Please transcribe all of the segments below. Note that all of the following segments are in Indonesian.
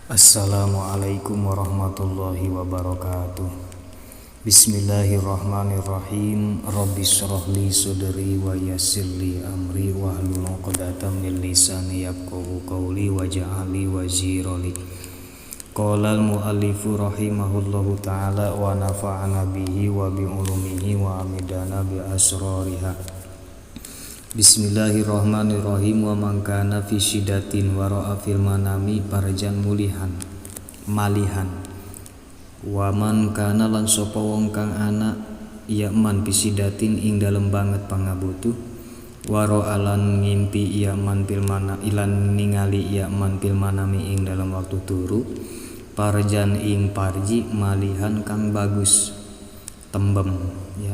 Assalamualaikum warahmatullahi wabarakatuh. Bismillahirrahmanirrahim. Rabbi shrah li sadri wa yassir li amri wahlul 'uqdatam min lisani yafqahu qawli waj'al li wazira li. Qala al-muallifu rahimahullahu ta'ala wa nafa'ana bihi wa bi ulumihi wa amidana bi asrariha. Bismillahirrahmanirrahim. Wa man kana fi syiddatin wa ra'a fil manami parjan malihan. Wa man kana lan sapa wong kang ana ya man fi syiddatin ing dalem banget pangabutuh, wa ra'a lan ngimpi ya man fil mana ilan ningali ya man fil manami ing dalam waktu turu, parjan ing parji malihan kang bagus tembem ya.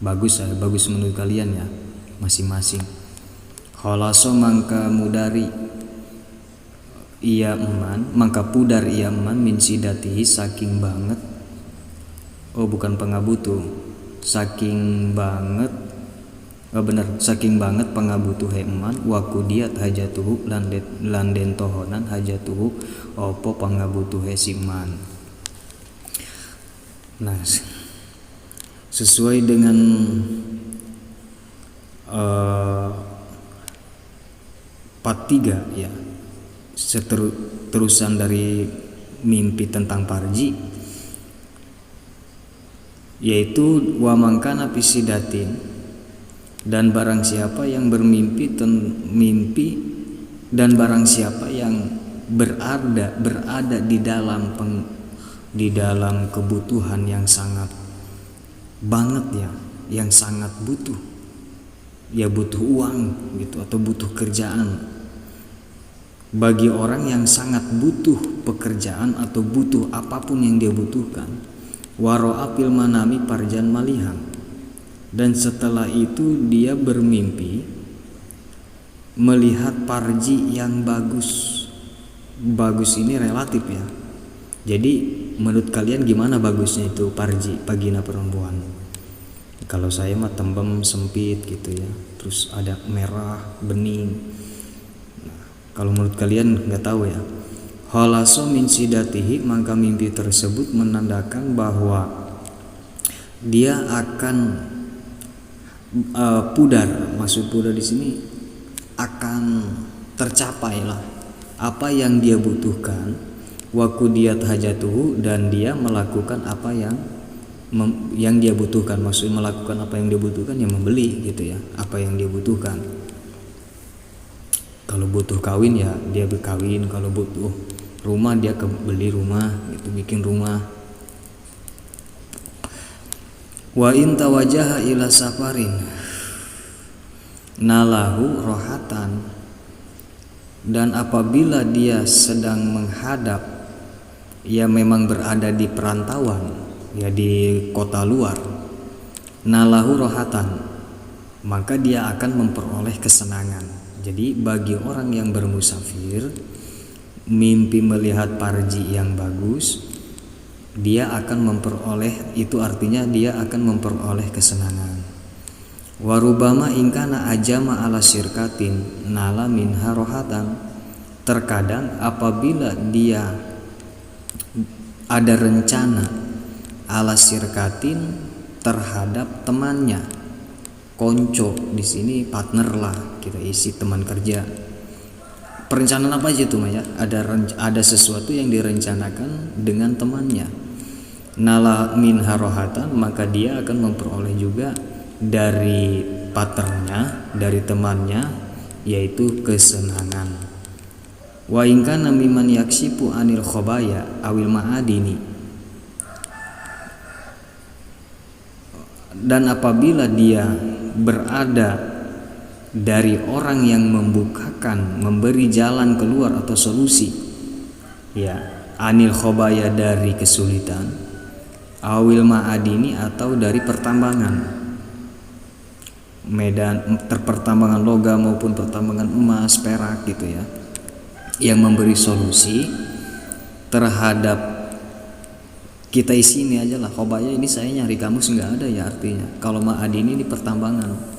Bagus menurut kalian ya masing-masing. Khalaso mangka mudari ia eman, mangka pudar ia eman min sidatihi saking banget. Oh bukan pengabutu, saking banget. Oh bener, saking banget pengabutu eman wa kudiat hajatuhu lan den tohonan hajatuhu opo pengabutu siman. Nah, sesuai dengan part 3 ya, terusan dari mimpi tentang parji, yaitu wa mangkana pisidatin, dan barang siapa yang bermimpi mimpi dan barang siapa yang berada di dalam kebutuhan yang sangat banget ya, yang sangat butuh ya, butuh uang gitu atau butuh kerjaan. Bagi orang yang sangat butuh pekerjaan atau butuh apapun yang dia butuhkan, waro'a fil manami parjan malihan, dan setelah itu dia bermimpi melihat parji yang bagus. Bagus ini relatif ya. Jadi menurut kalian gimana bagusnya itu parji pagina perempuan? Kalau saya mah tembem sempit gitu ya, terus ada merah bening. Nah, kalau menurut kalian nggak tahu ya. Khalaso min sidatihi, maka mimpi tersebut menandakan bahwa dia akan pudar. Maksud pudar di sini akan tercapai lah apa yang dia butuhkan. Wa qudiyat hajatuhu, dan dia melakukan apa yang dia butuhkan. Maksud melakukan apa yang dia butuhkan, ya membeli gitu ya, apa yang dia butuhkan. Kalau butuh kawin ya dia berkawin, kalau butuh rumah dia beli rumah gitu, bikin rumah. Wa in tawajaha ila safarin nalahu rohatan, dan apabila dia sedang menghadap, ya memang berada di perantauan ya, di kota luar, nalahu rohatan, maka dia akan memperoleh kesenangan. Jadi bagi orang yang bermusafir mimpi melihat parji yang bagus, dia akan memperoleh, itu artinya dia akan memperoleh kesenangan. Warubama ingkana ajama ala syirkatin nala minha rohatan, terkadang apabila dia ada rencana ala sirkatin terhadap temannya, konco di sini partner lah kita isi teman kerja. Perencanaan apa aja tuh Maya? Ada sesuatu yang direncanakan dengan temannya. Nala min harohatan, maka dia akan memperoleh juga dari partnernya, dari temannya, yaitu kesenangan. Wa ingkana mimman yaksipu anil khobaya awil ma'adini, dan apabila dia berada dari orang yang membukakan, memberi jalan keluar atau solusi ya, anil khobaya dari kesulitan, awil ma'adini atau dari pertambangan, medan pertambangan logam maupun pertambangan emas, perak gitu ya, yang memberi solusi terhadap kita isi ini aja lah, khobaya ini saya nyari kamus nggak ada ya artinya. Kalau ma'adini ini pertambangan.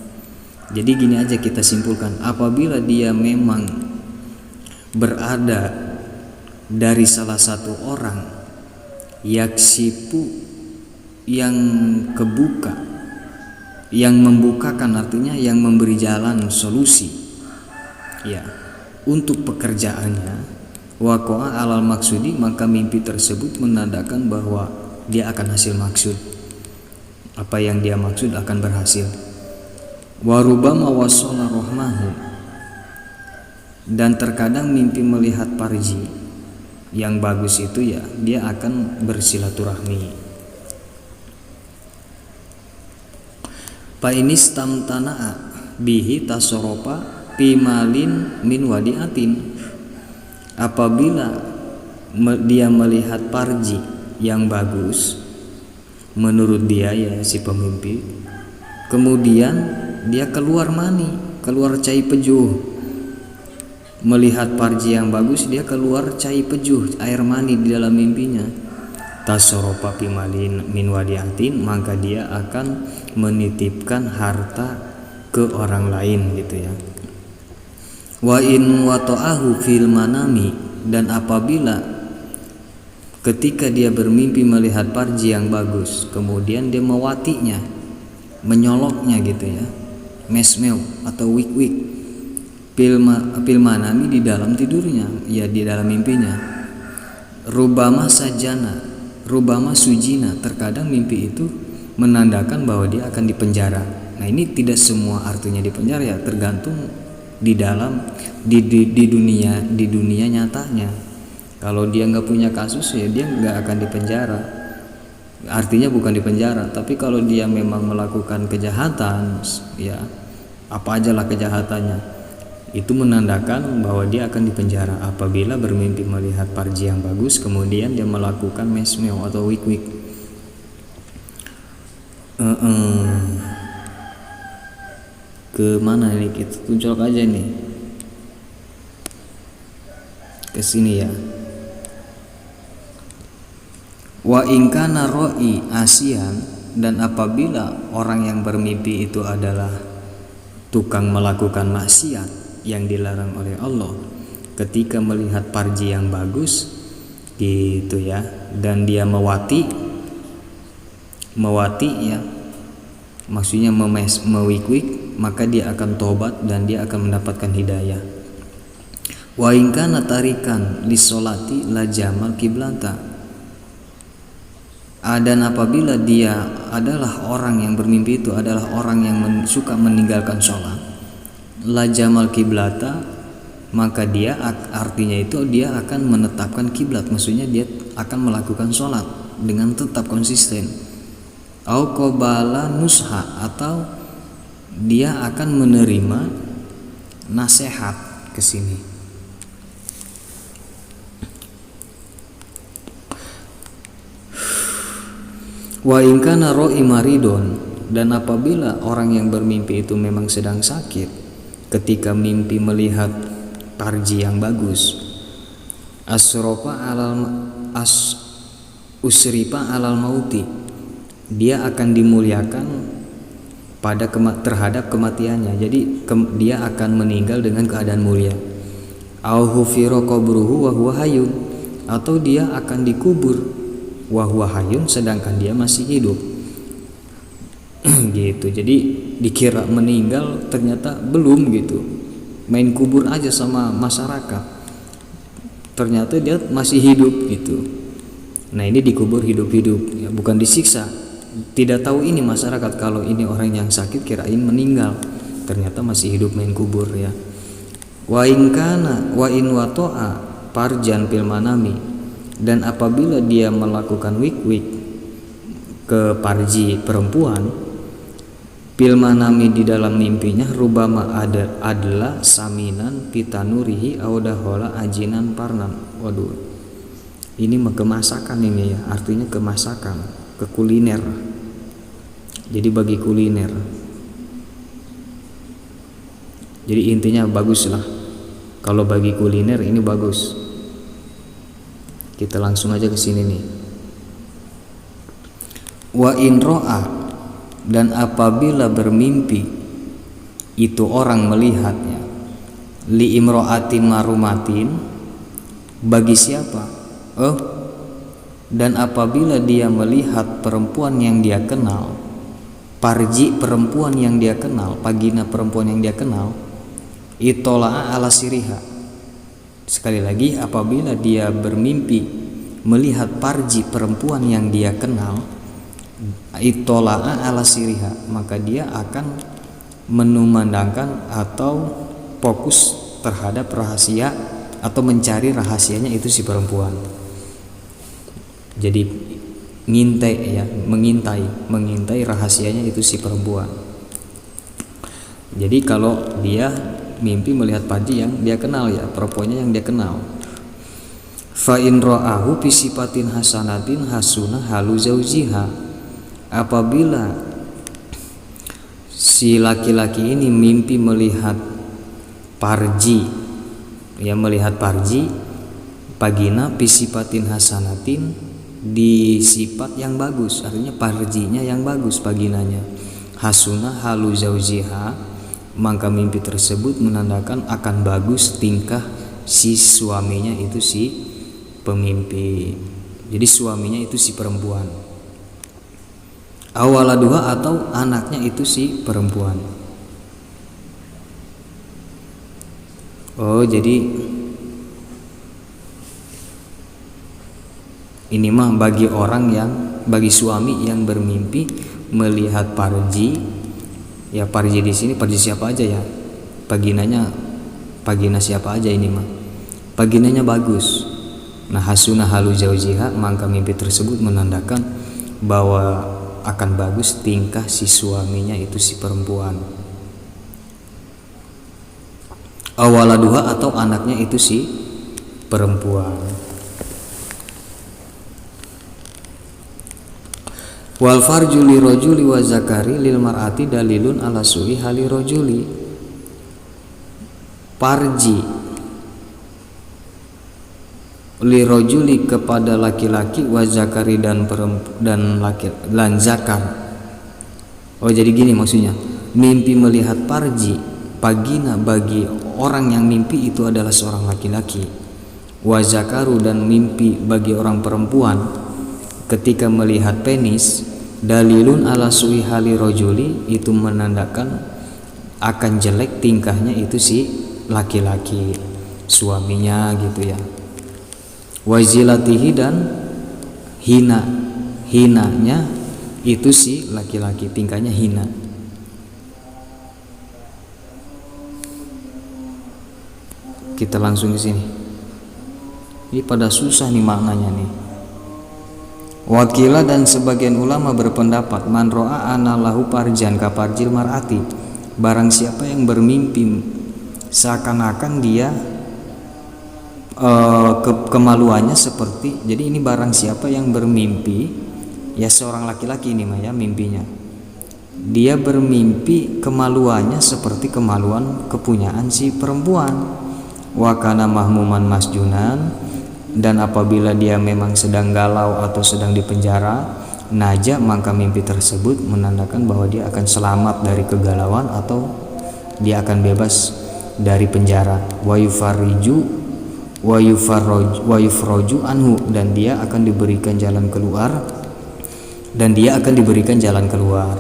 Jadi gini aja kita simpulkan, apabila dia memang berada dari salah satu orang, yaksipu yang kebuka, yang membukakan artinya yang memberi jalan solusi ya untuk pekerjaannya, waqa'a alal maksudi, maka mimpi tersebut menandakan bahwa dia akan hasil maksud, apa yang dia maksud akan berhasil. Warubama wasala rohmahu, dan terkadang mimpi melihat parji yang bagus itu ya dia akan bersilaturahmi. Fa inistamtana'a bihi tasoropa pimalin min wadiatin, apabila dia melihat parji yang bagus menurut dia ya si pemimpi, kemudian dia keluar mani, keluar cai pejuh. Melihat parji yang bagus, dia keluar cai pejuh, air mani di dalam mimpinya. Tasoropa pimalin min wadiatin, maka dia akan menitipkan harta ke orang lain gitu ya. Wa in wata'ahu fil manami, dan apabila ketika dia bermimpi melihat parji yang bagus, kemudian dia mewatinya, menyoloknya gitu ya, mesmeu atau wik-wik, fil manami, di dalam tidurnya ya, di dalam mimpinya. Rubama sajana, rubama sujina, terkadang mimpi itu menandakan bahwa dia akan dipenjara. Nah ini tidak semua artinya dipenjara ya, tergantung di dalam di dunia nyatanya. Kalau dia nggak punya kasus ya dia nggak akan dipenjara, artinya bukan dipenjara. Tapi kalau dia memang melakukan kejahatan ya, apa aja lah kejahatannya, itu menandakan bahwa dia akan dipenjara apabila bermimpi melihat parji yang bagus kemudian dia melakukan mesmeo atau wik-wik. Ke mana ini, kita tunjuk aja nih, ke sini ya. Wa ingkana ro'i asian, dan apabila orang yang bermimpi itu adalah tukang melakukan maksiat yang dilarang oleh Allah, ketika melihat parji yang bagus gitu ya, dan dia mewati ya, maksudnya mewik-wik, maka dia akan tobat dan dia akan mendapatkan hidayah. Wa in kana tarikan lisolati la jamal kiblata, dan apabila dia adalah orang yang bermimpi itu adalah orang yang suka meninggalkan sholat, la jamal kiblata, maka dia artinya itu dia akan menetapkan kiblat, maksudnya dia akan melakukan sholat dengan tetap konsisten. Au qabala nusha, atau dia akan menerima nasihat ke sini. Wa in kana ra'i maridun, dan apabila orang yang bermimpi itu memang sedang sakit, ketika mimpi melihat parji yang bagus, usripa alal mauti, dia akan dimuliakan pada terhadap kematiannya. Jadi dia akan meninggal dengan keadaan mulia. Au hufira qabruhu wa huwa hayyun, atau dia akan dikubur wa huwa hayyun, sedangkan dia masih hidup. Gitu. Jadi dikira meninggal, ternyata belum gitu. Main kubur aja sama masyarakat. Ternyata dia masih hidup gitu. Nah, ini dikubur hidup-hidup ya, bukan disiksa. Tidak tahu ini masyarakat kalau ini orang yang sakit kirain meninggal, ternyata masih hidup, main kubur ya. Wa in kana wa in wato'a parjan fil manami, dan apabila dia melakukan wik-wik ke parji perempuan fil manami, di dalam mimpinya, rubama adalah saminan pitanurihi audahola ajinan parnan. Waduh, ini kemasakan ini ya, artinya kemasakan, ke kuliner. Jadi bagi kuliner. Jadi intinya bagus lah. Kalau bagi kuliner ini bagus. Kita langsung aja ke sini nih. Wa in ro'a, dan apabila bermimpi itu orang melihatnya, li imro'atin marumatin, Bagi siapa? Dan apabila dia melihat perempuan yang dia kenal, parji perempuan yang dia kenal, pagina perempuan yang dia kenal, itola'a ala siriha. Sekali lagi, apabila dia bermimpi melihat parji perempuan yang dia kenal, itola'a ala siriha, maka dia akan menumandangkan atau fokus terhadap rahasia atau mencari rahasianya itu si perempuan. Jadi mengintai rahasianya itu si perempuan. Jadi kalau dia mimpi melihat parji yang dia kenal, ya perempuannya yang dia kenal, fa in ra'ahu fi sifatin hasanatin hasuna halu zaujiha, apabila si laki-laki ini mimpi melihat parji, melihat parji pagina pisipatin hasanatin, di sifat yang bagus, artinya parjinya yang bagus, paginanya hasuna halu zaujiha, maka mimpi tersebut menandakan akan bagus tingkah si suaminya itu si pemimpi. Jadi suaminya itu si perempuan, awaladuha atau anaknya itu si perempuan. Jadi ini mah bagi suami yang bermimpi melihat parji, ya parji di sini parji siapa aja ya, pagina siapa aja, ini mah paginanya bagus. Nah hasuna halu zaujiha, maka mimpi tersebut menandakan bahwa akan bagus tingkah si suaminya itu si perempuan. Awaladuha atau anaknya itu si perempuan. Wal farju li rajuli wa zakari lil mar'ati dalilun ala su'i hali rajuli. Parji li rajuli kepada laki-laki, wa zakari dan zakar. Jadi gini maksudnya, mimpi melihat parji pagina bagi orang yang mimpi itu adalah seorang laki-laki, wa zakaru dan mimpi bagi orang perempuan ketika melihat penis, dalilun ala su'i hali rajuli, itu menandakan akan jelek tingkahnya itu si laki-laki, suaminya gitu ya. Wazilatihi dan hinanya itu si laki-laki, tingkahnya hina. Kita langsung ke sini. Ini pada susah nih maknanya nih. Wakila dan sebagian ulama berpendapat, man ro'a ana lahu parjan ka parjil mar'ati, barang siapa yang bermimpi seakan-akan dia kemaluannya seperti, jadi ini barang siapa yang bermimpi, ya seorang laki-laki ini mah ya mimpinya, dia bermimpi kemaluannya seperti kemaluan kepunyaan si perempuan. Wa kana mahmuman masjunan, dan apabila dia memang sedang galau atau sedang dipenjara, naja, maka mimpi tersebut menandakan bahwa dia akan selamat dari kegalauan atau dia akan bebas dari penjara. Wa yufroju anhu, dan dia akan diberikan jalan keluar.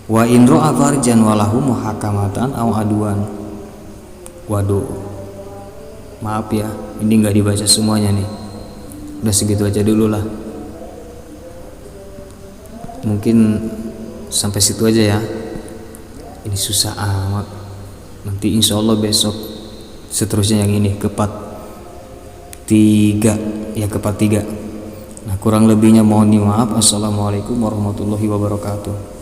Wa in ra'a farjan walahu muhakamatan aw aduan. Waduh, maaf ya, ini nggak dibaca semuanya nih. Udah segitu aja dulu lah. Mungkin sampai situ aja ya. Ini susah amat. Nanti insya Allah besok seterusnya yang ini ke part 3 ya, ke part 3. Nah kurang lebihnya mohon dimaaf. Assalamualaikum warahmatullahi wabarakatuh.